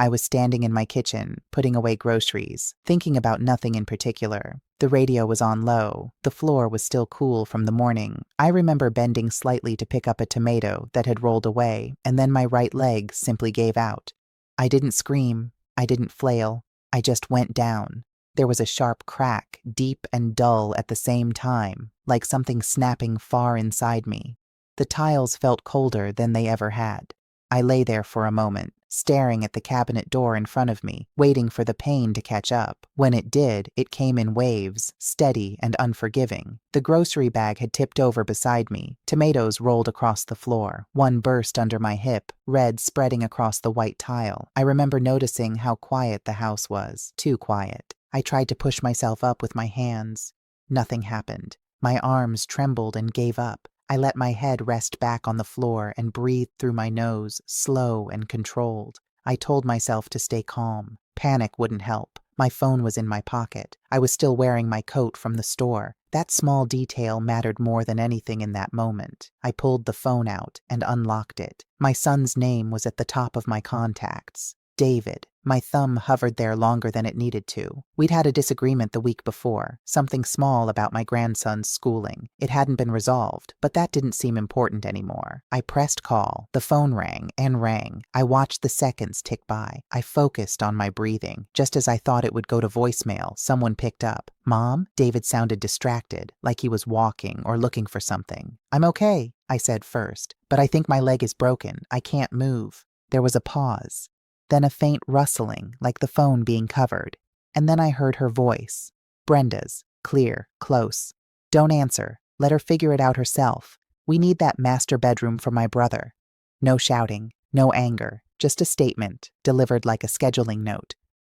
I was standing in my kitchen, putting away groceries, thinking about nothing in particular. The radio was on low. The floor was still cool from the morning. I remember bending slightly to pick up a tomato that had rolled away, and then my right leg simply gave out. I didn't scream. I didn't flail. I just went down. There was a sharp crack, deep and dull at the same time, like something snapping far inside me. The tiles felt colder than they ever had. I lay there for a moment, staring at the cabinet door in front of me, waiting for the pain to catch up. When it did, it came in waves, steady and unforgiving. The grocery bag had tipped over beside me. Tomatoes rolled across the floor. One burst under my hip, red spreading across the white tile. I remember noticing how quiet the house was. Too quiet. I tried to push myself up with my hands. Nothing happened. My arms trembled and gave up. I let my head rest back on the floor and breathed through my nose, slow and controlled. I told myself to stay calm. Panic wouldn't help. My phone was in my pocket. I was still wearing my coat from the store. That small detail mattered more than anything in that moment. I pulled the phone out and unlocked it. My son's name was at the top of my contacts. David. My thumb hovered there longer than it needed to. We'd had a disagreement the week before, something small about my grandson's schooling. It hadn't been resolved, but that didn't seem important anymore. I pressed call. The phone rang and rang. I watched the seconds tick by. I focused on my breathing. Just as I thought it would go to voicemail, someone picked up. Mom? David sounded distracted, like he was walking or looking for something. I'm okay, I said first, but I think my leg is broken. I can't move. There was a pause. Then a faint rustling, like the phone being covered. And then I heard her voice. Brenda's, clear, close. Don't answer. Let her figure it out herself. We need that master bedroom for my brother. No shouting, no anger, just a statement, delivered like a scheduling note.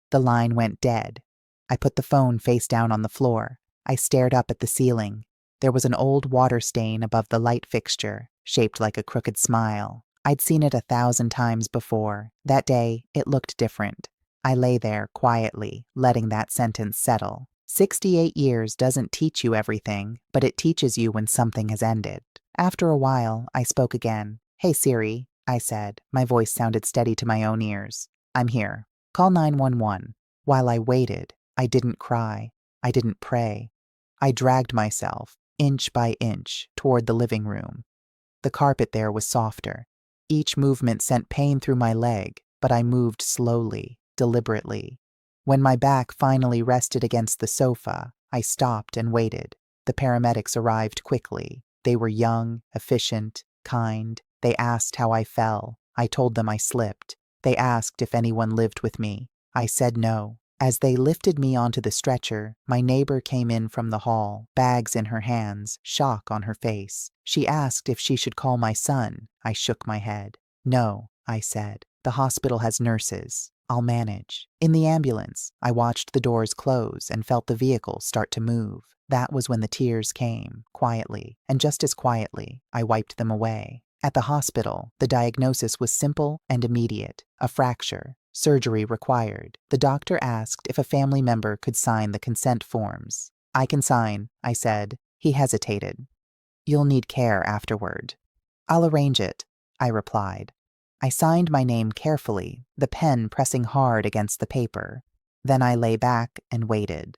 The line went dead. I put the phone face down on the floor. I stared up at the ceiling. There was an old water stain above the light fixture, shaped like a crooked smile. I'd seen it 1,000 times before. That day, it looked different. I lay there quietly, letting that sentence settle. 68 years doesn't teach you everything, but it teaches you when something has ended. After a while, I spoke again. Hey Siri, I said. My voice sounded steady to my own ears. I'm here. Call 911. While I waited, I didn't cry. I didn't pray. I dragged myself, inch by inch, toward the living room. The carpet there was softer. Each movement sent pain through my leg, but I moved slowly, deliberately. When my back finally rested against the sofa, I stopped and waited. The paramedics arrived quickly. They were young, efficient, kind. They asked how I fell. I told them I slipped. They asked if anyone lived with me. I said no. As they lifted me onto the stretcher, my neighbor came in from the hall, bags in her hands, shock on her face. She asked if she should call my son. I shook my head. No, I said. The hospital has nurses. I'll manage. In the ambulance, I watched the doors close and felt the vehicle start to move. That was when the tears came, quietly, and just as quietly, I wiped them away. At the hospital, the diagnosis was simple and immediate. A fracture. Surgery required. The doctor asked if a family member could sign the consent forms. I can sign, I said. He hesitated. You'll need care afterward. I'll arrange it, I replied. I signed my name carefully, the pen pressing hard against the paper. Then I lay back and waited.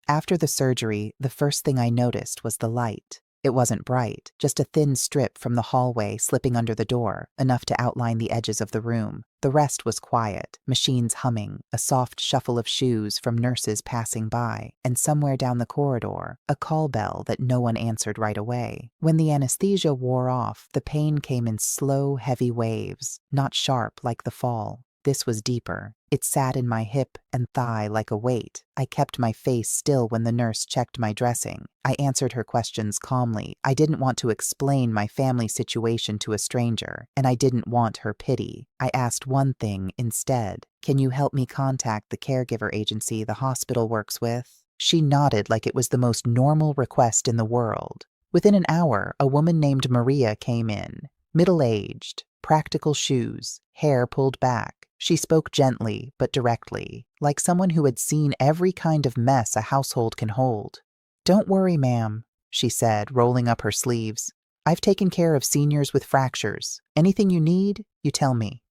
After the surgery, the first thing I noticed was the light. It wasn't bright, just a thin strip from the hallway slipping under the door, enough to outline the edges of the room. The rest was quiet, machines humming, a soft shuffle of shoes from nurses passing by, and somewhere down the corridor, a call bell that no one answered right away. When the anesthesia wore off, the pain came in slow, heavy waves, not sharp like the fall. This was deeper. It sat in my hip and thigh like a weight. I kept my face still when the nurse checked my dressing. I answered her questions calmly. I didn't want to explain my family situation to a stranger, and I didn't want her pity. I asked one thing instead. Can you help me contact the caregiver agency the hospital works with? She nodded like it was the most normal request in the world. Within an hour, a woman named Maria came in. Middle-aged, practical shoes, hair pulled back. She spoke gently but directly, like someone who had seen every kind of mess a household can hold. Don't worry, ma'am, she said, rolling up her sleeves. I've taken care of seniors with fractures. Anything you need, you tell me.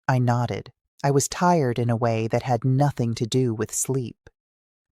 I nodded. I was tired in a way that had nothing to do with sleep.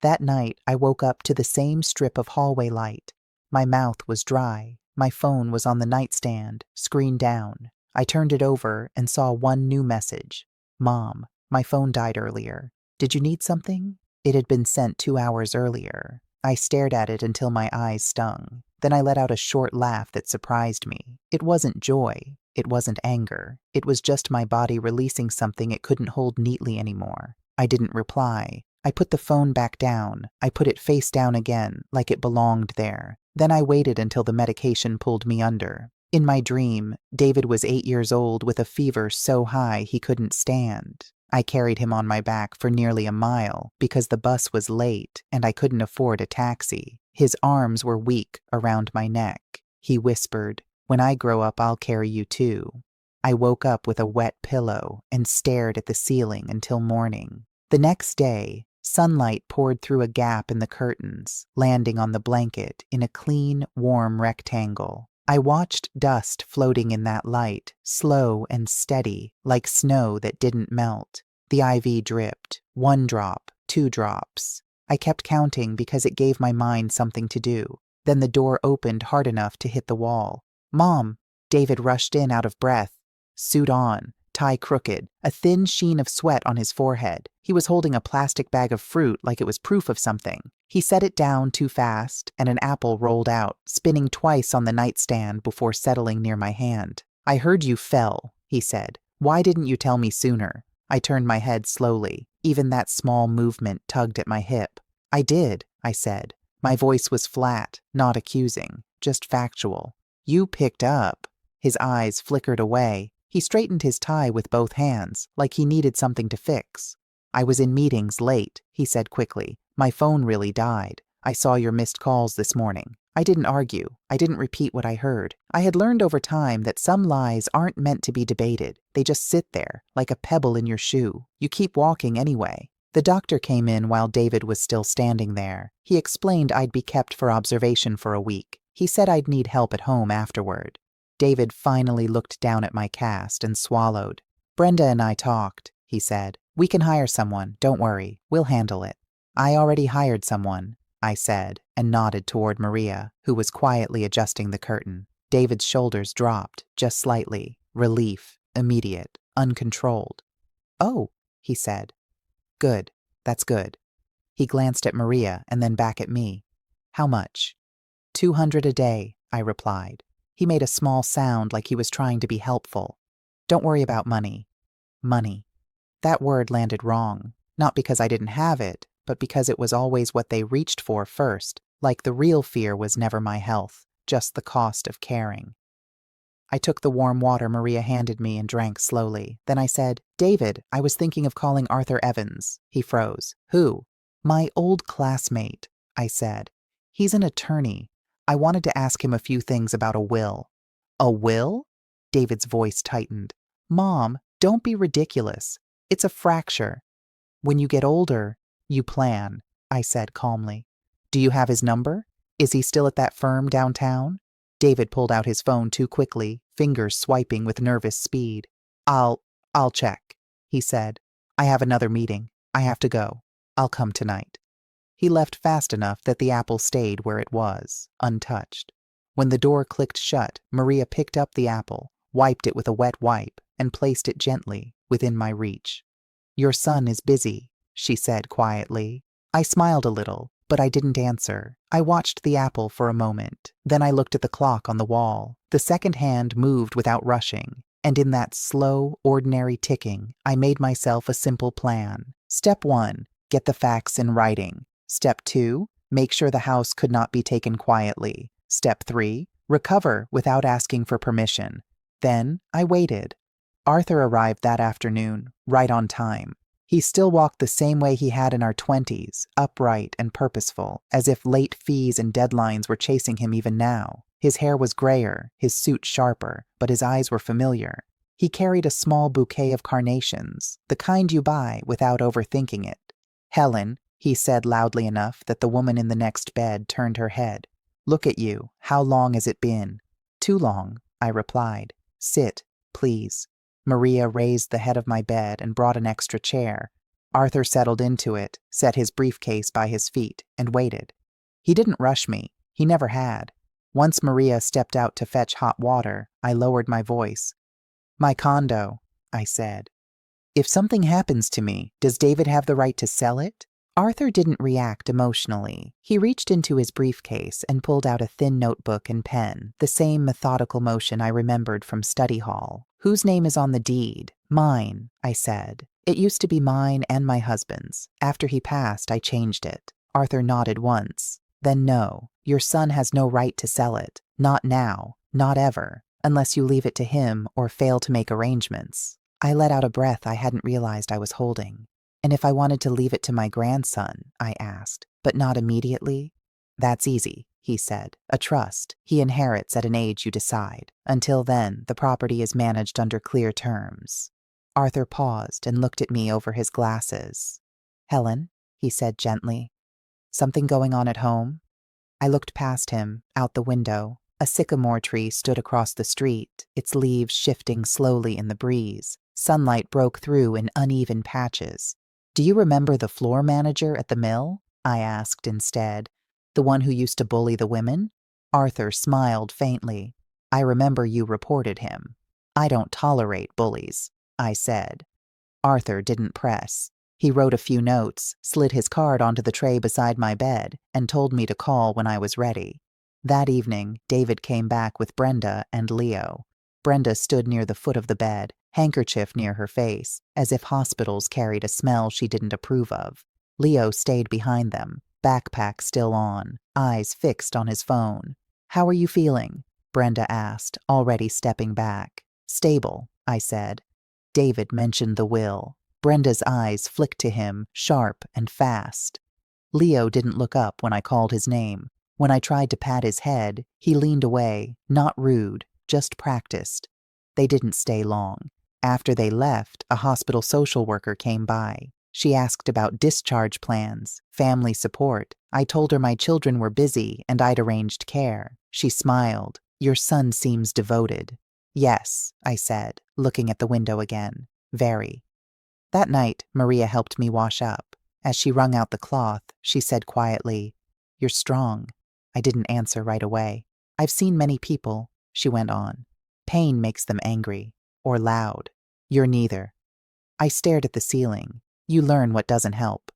That night, I woke up to the same strip of hallway light. My mouth was dry. My phone was on the nightstand, screen down. I turned it over and saw one new message. Mom, my phone died earlier. Did you need something? It had been sent 2 hours earlier. I stared at it until my eyes stung. Then I let out a short laugh that surprised me. It wasn't joy. It wasn't anger. It was just my body releasing something it couldn't hold neatly anymore. I didn't reply. I put the phone back down. I put it face down again, like it belonged there. Then I waited until the medication pulled me under. In my dream, David was 8 years old with a fever so high he couldn't stand. I carried him on my back for nearly a mile because the bus was late and I couldn't afford a taxi. His arms were weak around my neck. He whispered, "When I grow up, I'll carry you too." I woke up with a wet pillow and stared at the ceiling until morning. The next day, sunlight poured through a gap in the curtains, landing on the blanket in a clean, warm rectangle. I watched dust floating in that light, slow and steady, like snow that didn't melt. The IV dripped, 1 drop, 2 drops. I kept counting because it gave my mind something to do. Then the door opened hard enough to hit the wall. "Mom!" David rushed in out of breath. Suit on, tie crooked, a thin sheen of sweat on his forehead. He was holding a plastic bag of fruit like it was proof of something. He set it down too fast, and an apple rolled out, spinning twice on the nightstand before settling near my hand. "I heard you fell," he said. "Why didn't you tell me sooner?" I turned my head slowly. Even that small movement tugged at my hip. "I did," I said. My voice was flat, not accusing, just factual. "You picked up." His eyes flickered away. He straightened his tie with both hands, like he needed something to fix. "I was in meetings late," he said quickly. "My phone really died. I saw your missed calls this morning." I didn't argue. I didn't repeat what I heard. I had learned over time that some lies aren't meant to be debated. They just sit there, like a pebble in your shoe. You keep walking anyway. The doctor came in while David was still standing there. He explained I'd be kept for observation for a week. He said I'd need help at home afterward. David finally looked down at my cast and swallowed. "Brenda and I talked," he said. "We can hire someone. Don't worry. We'll handle it." "I already hired someone," I said, and nodded toward Maria, who was quietly adjusting the curtain. David's shoulders dropped, just slightly. Relief, immediate, uncontrolled. "Oh," he said. "Good. That's good." He glanced at Maria and then back at me. "How much?" "200 a day," I replied. He made a small sound like he was trying to be helpful. "Don't worry about money." Money. That word landed wrong, not because I didn't have it, but because it was always what they reached for first, like the real fear was never my health, just the cost of caring. I took the warm water Maria handed me and drank slowly. Then I said, "David, I was thinking of calling Arthur Evans." He froze. "Who?" "My old classmate," I said. "He's an attorney. I wanted to ask him a few things about a will." "A will?" David's voice tightened. "Mom, don't be ridiculous. It's a fracture. When you get older, you plan," I said calmly. "Do you have his number? Is he still at that firm downtown?" David pulled out his phone too quickly, fingers swiping with nervous speed. I'll check," he said. "I have another meeting. I have to go. I'll come tonight." He left fast enough that the apple stayed where it was, untouched. When the door clicked shut, Maria picked up the apple, wiped it with a wet wipe, and placed it gently within my reach. "Your son is busy," she said quietly. I smiled a little, but I didn't answer. I watched the apple for a moment. Then I looked at the clock on the wall. The second hand moved without rushing, and in that slow, ordinary ticking, I made myself a simple plan. Step 1, get the facts in writing. Step 2, make sure the house could not be taken quietly. Step 3, recover without asking for permission. Then I waited. Arthur arrived that afternoon, right on time. He still walked the same way he had in our 20s, upright and purposeful, as if late fees and deadlines were chasing him even now. His hair was grayer, his suit sharper, but his eyes were familiar. He carried a small bouquet of carnations, the kind you buy without overthinking it. "Helen," he said loudly enough that the woman in the next bed turned her head. "Look at you. How long has it been?" "Too long," I replied. "Sit, please." Maria raised the head of my bed and brought an extra chair. Arthur settled into it, set his briefcase by his feet, and waited. He didn't rush me. He never had. Once Maria stepped out to fetch hot water, I lowered my voice. "My condo," I said. "If something happens to me, does David have the right to sell it?" Arthur didn't react emotionally. He reached into his briefcase and pulled out a thin notebook and pen, the same methodical motion I remembered from study hall. "Whose name is on the deed?" "Mine," I said. "It used to be mine and my husband's. After he passed, I changed it." Arthur nodded once. "Then no, your son has no right to sell it. Not now, not ever, unless you leave it to him or fail to make arrangements." I let out a breath I hadn't realized I was holding. "And if I wanted to leave it to my grandson," I asked, "but not immediately?" "That's easy," he said. "A trust. He inherits at an age you decide. Until then, the property is managed under clear terms." Arthur paused and looked at me over his glasses. "Helen," he said gently, "something going on at home?" I looked past him, out the window. A sycamore tree stood across the street, its leaves shifting slowly in the breeze. Sunlight broke through in uneven patches. "Do you remember the floor manager at the mill?" I asked instead. "The one who used to bully the women?" Arthur smiled faintly. "I remember you reported him." "I don't tolerate bullies," I said. Arthur didn't press. He wrote a few notes, slid his card onto the tray beside my bed, and told me to call when I was ready. That evening, David came back with Brenda and Leo. Brenda stood near the foot of the bed, handkerchief near her face, as if hospitals carried a smell she didn't approve of. Leo stayed behind them, backpack still on, eyes fixed on his phone. "How are you feeling?" Brenda asked, already stepping back. "Stable," I said. David mentioned the will. Brenda's eyes flicked to him, sharp and fast. Leo didn't look up when I called his name. When I tried to pat his head, he leaned away, not rude, just practiced. They didn't stay long. After they left, a hospital social worker came by. She asked about discharge plans, family support. I told her my children were busy and I'd arranged care. She smiled. "Your son seems devoted." "Yes," I said, looking at the window again. "Very." That night, Maria helped me wash up. As she wrung out the cloth, she said quietly, "You're strong." I didn't answer right away. "I've seen many people," she went on. "Pain makes them angry. Or loud. You're neither." I stared at the ceiling. You learn what doesn't help.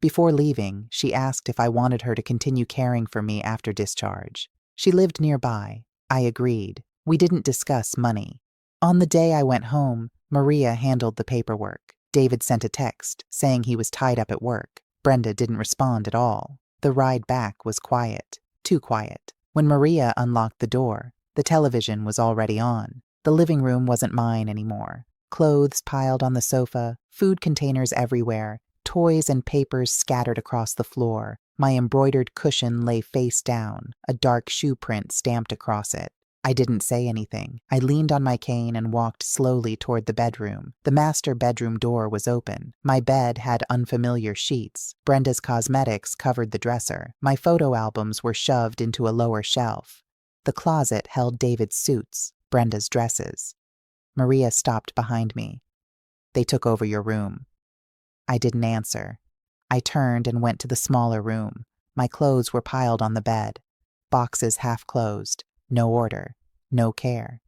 Before leaving, she asked if I wanted her to continue caring for me after discharge. She lived nearby. I agreed. We didn't discuss money. On the day I went home, Maria handled the paperwork. David sent a text saying he was tied up at work. Brenda didn't respond at all. The ride back was quiet. Too quiet. When Maria unlocked the door, the television was already on. The living room wasn't mine anymore. Clothes piled on the sofa, food containers everywhere, toys and papers scattered across the floor. My embroidered cushion lay face down, a dark shoe print stamped across it. I didn't say anything. I leaned on my cane and walked slowly toward the bedroom. The master bedroom door was open. My bed had unfamiliar sheets. Brenda's cosmetics covered the dresser. My photo albums were shoved into a lower shelf. The closet held David's suits, Brenda's dresses. Maria stopped behind me. "They took over your room." I didn't answer. I turned and went to the smaller room. My clothes were piled on the bed. Boxes half closed. No order. No care.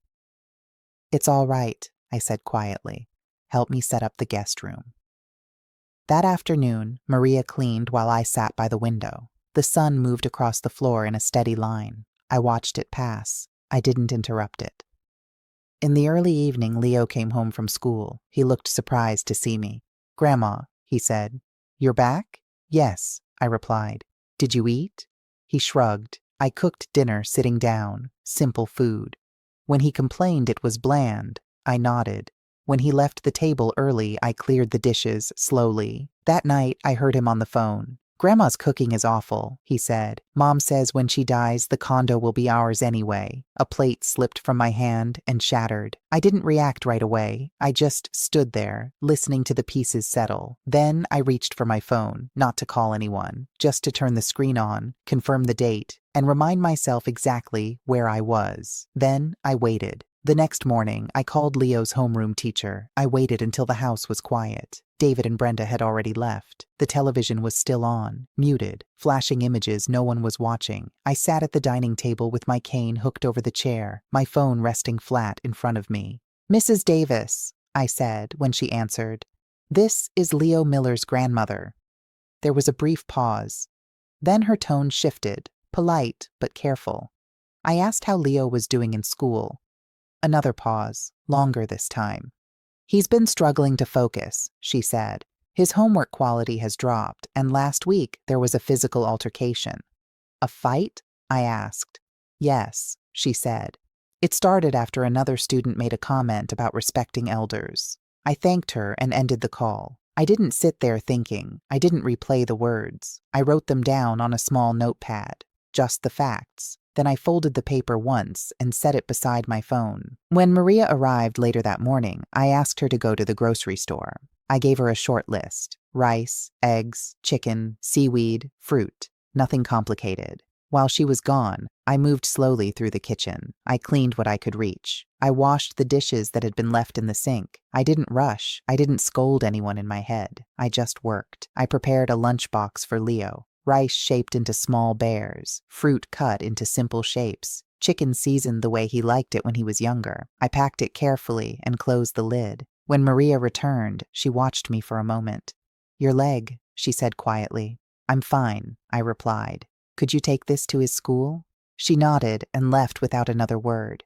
"It's all right," I said quietly. "Help me set up the guest room." That afternoon, Maria cleaned while I sat by the window. The sun moved across the floor in a steady line. I watched it pass. I didn't interrupt it. In the early evening, Leo came home from school. He looked surprised to see me. "Grandma," he said. "You're back?" "Yes," I replied. "Did you eat?" He shrugged. I cooked dinner sitting down, simple food. When he complained it was bland, I nodded. When he left the table early, I cleared the dishes slowly. That night, I heard him on the phone. "Grandma's cooking is awful," he said. "Mom says when she dies, the condo will be ours anyway." A plate slipped from my hand and shattered. I didn't react right away. I just stood there, listening to the pieces settle. Then I reached for my phone, not to call anyone, just to turn the screen on, confirm the date, and remind myself exactly where I was. Then I waited. The next morning, I called Leo's homeroom teacher. I waited until the house was quiet. David and Brenda had already left. The television was still on, muted, flashing images no one was watching. I sat at the dining table with my cane hooked over the chair, my phone resting flat in front of me. "Mrs. Davis," I said when she answered. "This is Leo Miller's grandmother." There was a brief pause. Then her tone shifted, polite but careful. I asked how Leo was doing in school. Another pause, longer this time. "He's been struggling to focus," she said. "His homework quality has dropped, and last week there was a physical altercation." "A fight?" I asked. "Yes," she said. "It started after another student made a comment about respecting elders." I thanked her and ended the call. I didn't sit there thinking. I didn't replay the words. I wrote them down on a small notepad. Just the facts. Then I folded the paper once and set it beside my phone. When Maria arrived later that morning, I asked her to go to the grocery store. I gave her a short list: rice, eggs, chicken, seaweed, fruit. Nothing complicated. While she was gone, I moved slowly through the kitchen. I cleaned what I could reach. I washed the dishes that had been left in the sink. I didn't rush. I didn't scold anyone in my head. I just worked. I prepared a lunchbox for Leo. Rice shaped into small bears, fruit cut into simple shapes, chicken seasoned the way he liked it when he was younger. I packed it carefully and closed the lid. When Maria returned, she watched me for a moment. "Your leg," she said quietly. "I'm fine," I replied. "Could you take this to his school?" She nodded and left without another word.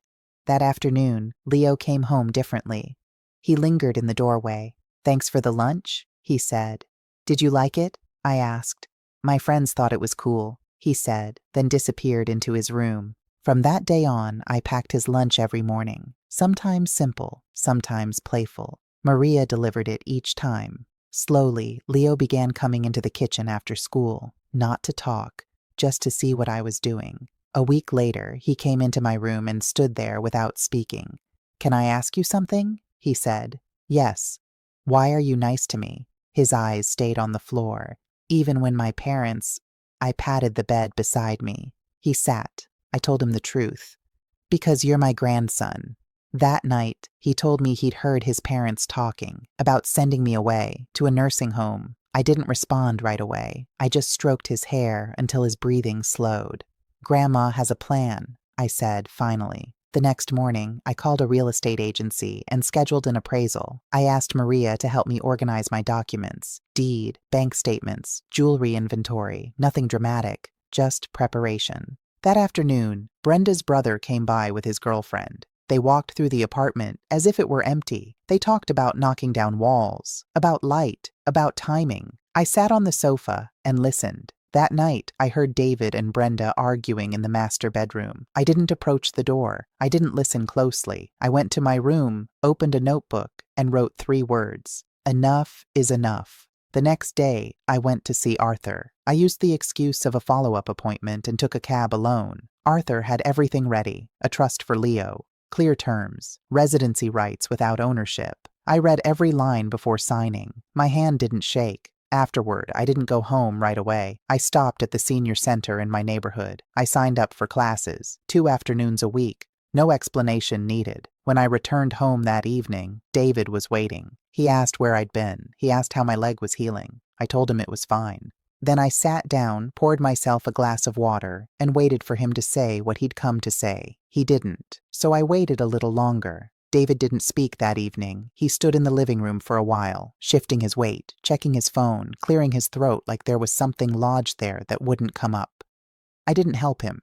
That afternoon, Leo came home differently. He lingered in the doorway. "Thanks for the lunch," he said. "Did you like it?" I asked. "My friends thought it was cool," he said, then disappeared into his room. From that day on, I packed his lunch every morning, sometimes simple, sometimes playful. Maria delivered it each time. Slowly, Leo began coming into the kitchen after school, not to talk, just to see what I was doing. A week later, he came into my room and stood there without speaking. "Can I ask you something?" he said. "Yes." "Why are you nice to me?" His eyes stayed on the floor. Even when my parents... I patted the bed beside me. He sat. I told him the truth. "Because you're my grandson." That night, he told me he'd heard his parents talking about sending me away to a nursing home. I didn't respond right away. I just stroked his hair until his breathing slowed. "Grandma has a plan," I said finally. The next morning, I called a real estate agency and scheduled an appraisal. I asked Maria to help me organize my documents: deed, bank statements, jewelry inventory, nothing dramatic, just preparation. That afternoon, Brenda's brother came by with his girlfriend. They walked through the apartment as if it were empty. They talked about knocking down walls, about light, about timing. I sat on the sofa and listened. That night, I heard David and Brenda arguing in the master bedroom. I didn't approach the door. I didn't listen closely. I went to my room, opened a notebook, and wrote 3 words. Enough is enough. The next day, I went to see Arthur. I used the excuse of a follow-up appointment and took a cab alone. Arthur had everything ready: a trust for Leo, clear terms, residency rights without ownership. I read every line before signing. My hand didn't shake. Afterward, I didn't go home right away. I stopped at the senior center in my neighborhood. I signed up for classes, 2 afternoons a week. No explanation needed. When I returned home that evening, David was waiting. He asked where I'd been. He asked how my leg was healing. I told him it was fine. Then I sat down, poured myself a glass of water, and waited for him to say what he'd come to say. He didn't, so I waited a little longer. David didn't speak that evening. He stood in the living room for a while, shifting his weight, checking his phone, clearing his throat like there was something lodged there that wouldn't come up. I didn't help him.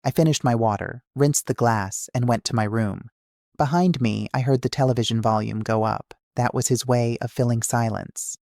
I finished my water, rinsed the glass, and went to my room. Behind me, I heard the television volume go up. That was his way of filling silence.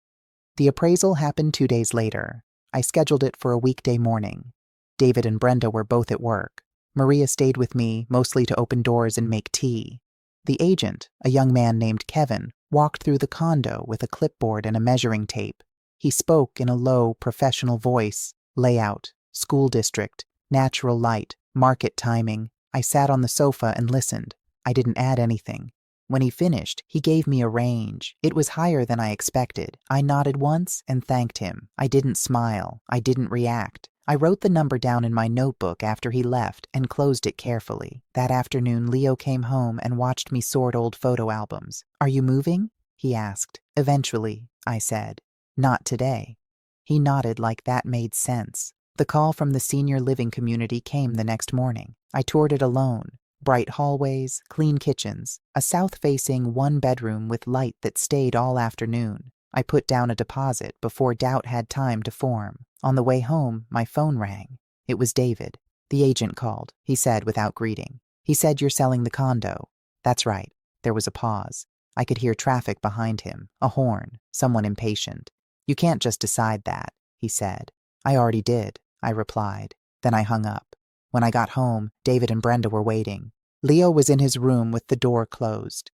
The appraisal happened 2 days later. I scheduled it for a weekday morning. David and Brenda were both at work. Maria stayed with me, mostly to open doors and make tea. The agent, a young man named Kevin, walked through the condo with a clipboard and a measuring tape. He spoke in a low, professional voice: layout, school district, natural light, market timing. I sat on the sofa and listened. I didn't add anything. When he finished, he gave me a range. It was higher than I expected. I nodded once and thanked him. I didn't smile. I didn't react. I wrote the number down in my notebook after he left and closed it carefully. That afternoon, Leo came home and watched me sort old photo albums. "Are you moving?" he asked. "Eventually," I said. "Not today." He nodded like that made sense. The call from the senior living community came the next morning. I toured it alone. Bright hallways, clean kitchens, a south-facing one-bedroom with light that stayed all afternoon. I put down a deposit before doubt had time to form. On the way home, my phone rang. It was David. "The agent called," he said without greeting. "He said you're selling the condo." "That's right." There was a pause. I could hear traffic behind him, a horn, someone impatient. "You can't just decide that," he said. "I already did," I replied. Then I hung up. When I got home, David and Brenda were waiting. Leo was in his room with the door closed.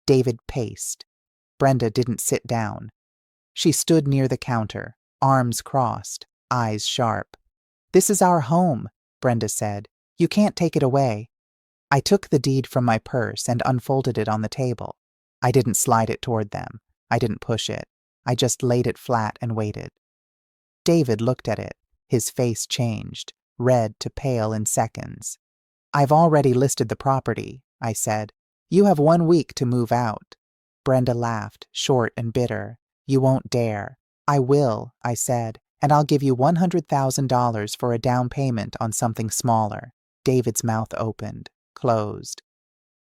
David paced. Brenda didn't sit down. She stood near the counter, arms crossed, eyes sharp. "This is our home," Brenda said. "You can't take it away." I took the deed from my purse and unfolded it on the table. I didn't slide it toward them. I didn't push it. I just laid it flat and waited. David looked at it. His face changed, red to pale in seconds. "I've already listed the property," I said. "You have 1 week to move out." Brenda laughed, short and bitter. "You won't dare." "I will," I said, "and I'll give you $100,000 for a down payment on something smaller." David's mouth opened, closed.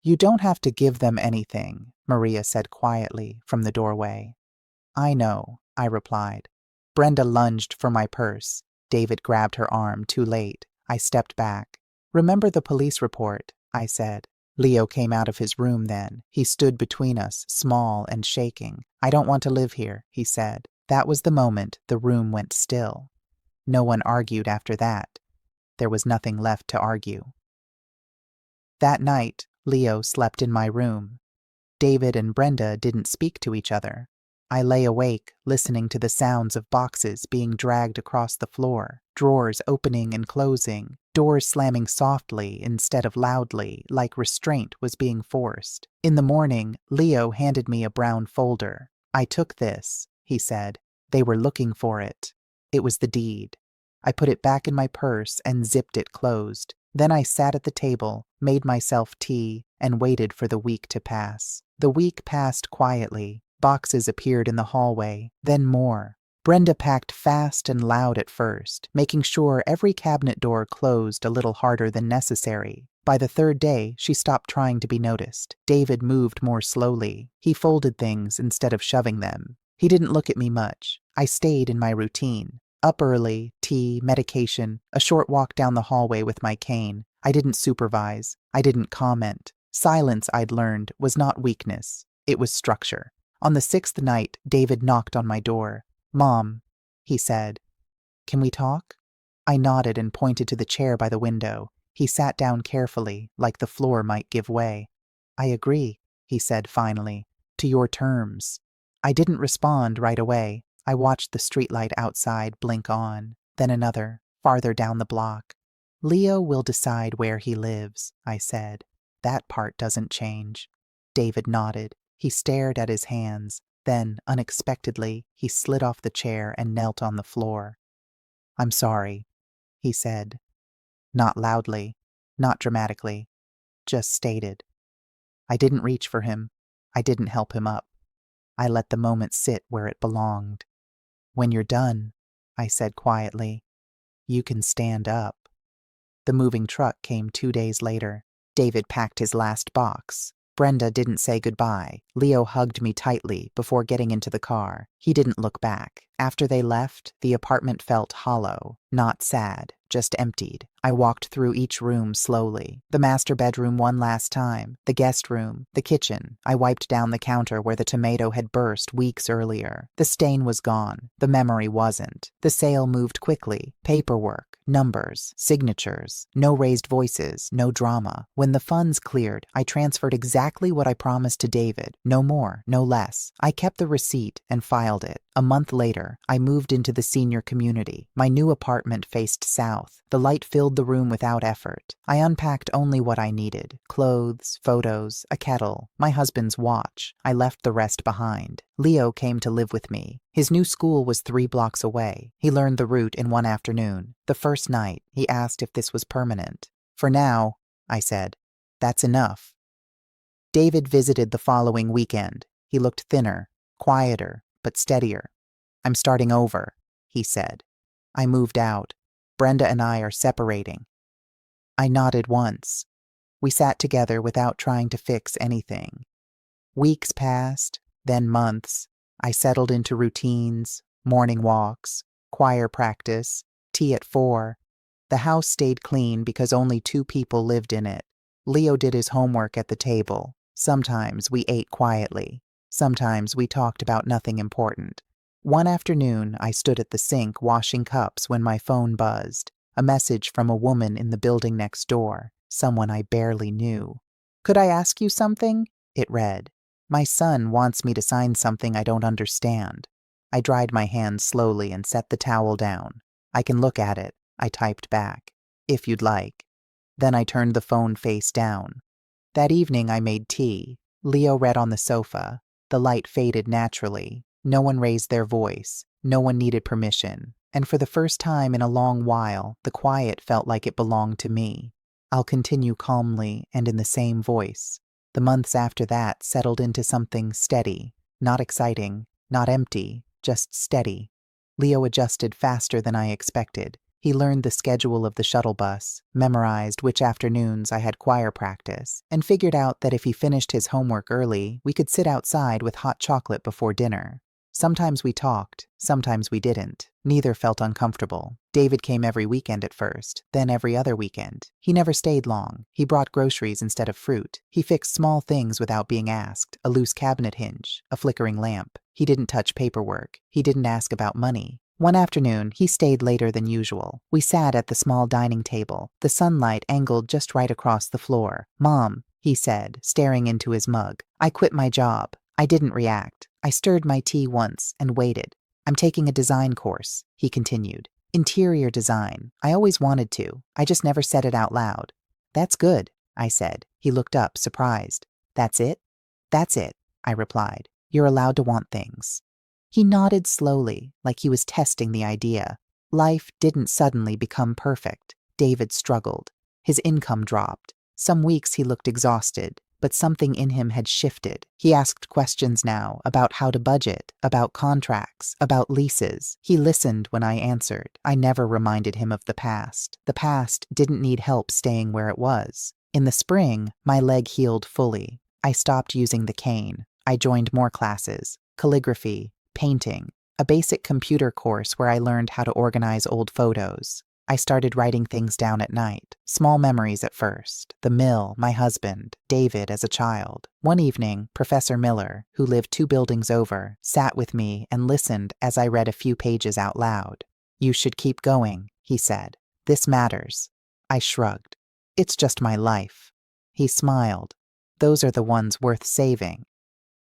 "You don't have to give them anything," Maria said quietly from the doorway. "I know," I replied. Brenda lunged for my purse. David grabbed her arm too late. I stepped back. "Remember the police report," I said. Leo came out of his room then. He stood between us, small and shaking. "I don't want to live here," he said. That was the moment the room went still. No one argued after that. There was nothing left to argue. That night, Leo slept in my room. David and Brenda didn't speak to each other. I lay awake, listening to the sounds of boxes being dragged across the floor, drawers opening and closing, doors slamming softly instead of loudly, like restraint was being forced. In the morning, Leo handed me a brown folder. "I took this," he said. "They were looking for it." It was the deed. I put it back in my purse and zipped it closed. Then I sat at the table, made myself tea, and waited for the week to pass. The week passed quietly. Boxes appeared in the hallway, then more. Brenda packed fast and loud at first, making sure every cabinet door closed a little harder than necessary. By the 3rd day, she stopped trying to be noticed. David moved more slowly. He folded things instead of shoving them. He didn't look at me much. I stayed in my routine. Up early, tea, medication, a short walk down the hallway with my cane. I didn't supervise. I didn't comment. Silence, I'd learned, was not weakness. It was structure. On the 6th night, David knocked on my door. "Mom," he said. "Can we talk?" I nodded and pointed to the chair by the window. He sat down carefully, like the floor might give way. "I agree," he said finally, "to your terms." I didn't respond right away. I watched the streetlight outside blink on, then another, farther down the block. "Leo will decide where he lives," I said. "That part doesn't change." David nodded. He stared at his hands. Then, unexpectedly, he slid off the chair and knelt on the floor. "I'm sorry," he said. Not loudly, not dramatically, just stated. I didn't reach for him. I didn't help him up. I let the moment sit where it belonged. "When you're done," I said quietly, "you can stand up." The moving truck came 2 days later. David packed his last box. Brenda didn't say goodbye. Leo hugged me tightly before getting into the car. He didn't look back. After they left, the apartment felt hollow, not sad, just emptied. I walked through each room slowly. The master bedroom one last time, the guest room, the kitchen. I wiped down the counter where the tomato had burst weeks earlier. The stain was gone. The memory wasn't. The sale moved quickly. Paperwork, numbers, signatures, no raised voices, no drama. When the funds cleared, I transferred exactly what I promised to David. No more, no less. I kept the receipt and filed it. A month later, I moved into the senior community. My new apartment faced south. The light filled the room without effort. I unpacked only what I needed: clothes, photos, a kettle, my husband's watch. I left the rest behind. Leo came to live with me. His new school was 3 blocks away. He learned the route in one afternoon. The first night, he asked if this was permanent. "For now," I said. "That's enough." David visited the following weekend. He looked thinner, quieter, but steadier. "I'm starting over," he said. I moved out. "Brenda and I are separating." I nodded once. We sat together without trying to fix anything. Weeks passed, then months. I settled into routines, morning walks, choir practice, tea at 4. The house stayed clean because only 2 people lived in it. Leo did his homework at the table. Sometimes we ate quietly. Sometimes we talked about nothing important. One afternoon, I stood at the sink washing cups when my phone buzzed. A message from a woman in the building next door, someone I barely knew. "Could I ask you something?" It read. "My son wants me to sign something I don't understand." I dried my hands slowly and set the towel down. "I can look at it," I typed back, "if you'd like." Then I turned the phone face down. That evening I made tea. Leo read on the sofa. The light faded naturally. No one raised their voice. No one needed permission. And for the first time in a long while, the quiet felt like it belonged to me. I'll continue calmly and in the same voice. The months after that settled into something steady, not exciting, not empty, just steady. Leo adjusted faster than I expected. He learned the schedule of the shuttle bus, memorized which afternoons I had choir practice, and figured out that if he finished his homework early, we could sit outside with hot chocolate before dinner. Sometimes we talked, sometimes we didn't. Neither felt uncomfortable. David came every weekend at first, then every other weekend. He never stayed long. He brought groceries instead of fruit. He fixed small things without being asked: a loose cabinet hinge, a flickering lamp. He didn't touch paperwork. He didn't ask about money. One afternoon, he stayed later than usual. We sat at the small dining table. The sunlight angled just right across the floor. "Mom," he said, staring into his mug, "I quit my job." I didn't react. I stirred my tea once and waited. "I'm taking a design course," he continued. "Interior design. I always wanted to. I just never said it out loud." "That's good," I said. He looked up, surprised. "That's it?" "That's it," I replied. "You're allowed to want things." He nodded slowly, like he was testing the idea. Life didn't suddenly become perfect. David struggled. His income dropped. Some weeks he looked exhausted, but something in him had shifted. He asked questions now about how to budget, about contracts, about leases. He listened when I answered. I never reminded him of the past. The past didn't need help staying where it was. In the spring, my leg healed fully. I stopped using the cane. I joined more classes: calligraphy, painting, a basic computer course where I learned how to organize old photos. I started writing things down at night, small memories at first: the mill, my husband, David as a child. One evening, Professor Miller, who lived 2 buildings over, sat with me and listened as I read a few pages out loud. "You should keep going," he said. "This matters." I shrugged. "It's just my life." He smiled. "Those are the ones worth saving."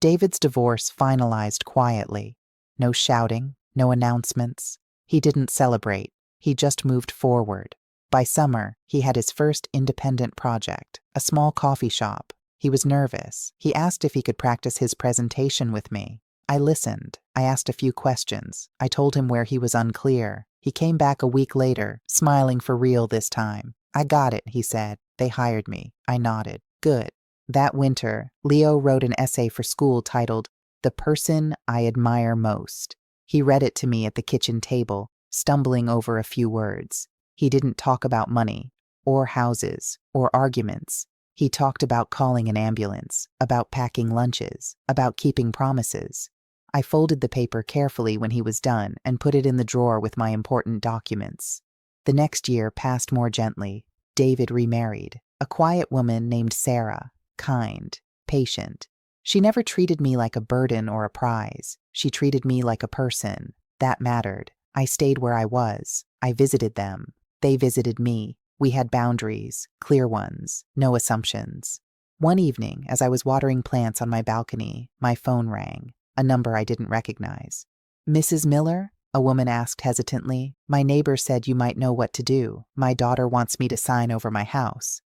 David's divorce finalized quietly. No shouting, no announcements. He didn't celebrate. He just moved forward. By summer, he had his first independent project, a small coffee shop. He was nervous. He asked if he could practice his presentation with me. I listened. I asked a few questions. I told him where he was unclear. He came back a week later, smiling for real this time. "I got it," he said. "They hired me." I nodded. "Good." That winter, Leo wrote an essay for school titled "The Person I Admire Most." He read it to me at the kitchen table, stumbling over a few words. He didn't talk about money, or houses, or arguments. He talked about calling an ambulance, about packing lunches, about keeping promises. I folded the paper carefully when he was done and put it in the drawer with my important documents. The next year passed more gently. David remarried. A quiet woman named Sarah. Kind, patient. She never treated me like a burden or a prize. She treated me like a person. That mattered. I stayed where I was. I visited them. They visited me. We had boundaries, clear ones, no assumptions. One evening, as I was watering plants on my balcony, my phone rang, a number I didn't recognize. Mrs. Miller? A woman asked hesitantly. My neighbor said you might know what to do. My daughter wants me to sign over my house.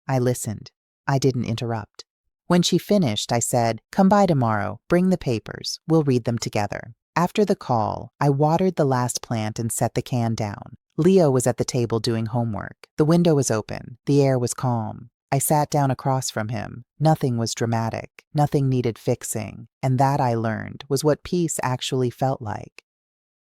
I listened. I didn't interrupt. When she finished, I said, "Come by tomorrow, bring the papers, we'll read them together." After the call, I watered the last plant and set the can down. Leo was at the table doing homework. The window was open. The air was calm. I sat down across from him. Nothing was dramatic. Nothing needed fixing. And that, I learned, was what peace actually felt like.